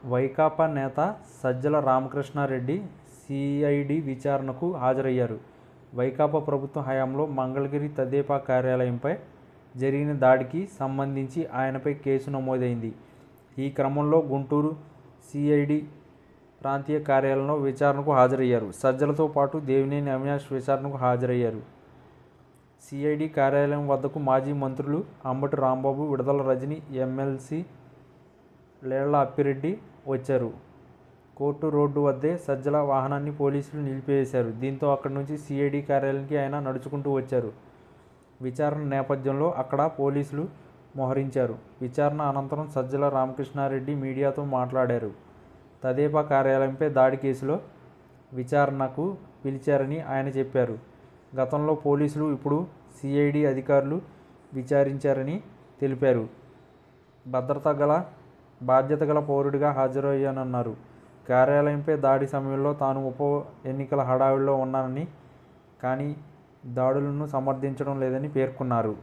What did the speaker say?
వైకాపా నేత సజ్జల రామకృష్ణారెడ్డి సిఐడి విచారణకు హాజరయ్యారు. వైకాపా ప్రభుత్వ హయాంలో మంగళగిరి తెదేపా కార్యాలయంపై జరిగిన దాడికి సంబంధించి ఆయనపై కేసు నమోదైంది. ఈ క్రమంలో గుంటూరు సిఐడి ప్రాంతీయ కార్యాలయంలో విచారణకు హాజరయ్యారు. సజ్జలతో పాటు దేవినేని అవినాష్ విచారణకు హాజరయ్యారు. సిఐడి కార్యాలయం వద్దకు మాజీ మంత్రులు అంబటి రాంబాబు, విడదల రజని, ఎమ్మెల్సీ లేళ్ల అప్పిరెడ్డి వచ్చారు. కోర్టు రోడ్డు వద్దే సజ్జల వాహనాన్ని పోలీసులు నిలిపివేశారు. దీంతో అక్కడి నుంచి సిఐడి కార్యాలయానికి ఆయన నడుచుకుంటూ వచ్చారు. విచారణ నేపథ్యంలో అక్కడ పోలీసులు మోహరించారు. విచారణ అనంతరం సజ్జల రామకృష్ణారెడ్డి మీడియాతో మాట్లాడారు. తెదేపా కార్యాలయంపై దాడి కేసులో విచారణకు పిలిచారని ఆయన చెప్పారు. గతంలో పోలీసులు, ఇప్పుడు సిఐడి అధికారులు విచారించారని తెలిపారు. బాధ్యత గల పౌరుడిగా హాజరయ్యానన్నారు. కార్యాలయంపై దాడి సమయంలో తాను ఉప ఎన్నికల హడావుడిలో ఉన్నానని, కానీ దాడులను సమర్థించడం లేదని పేర్కొన్నారు.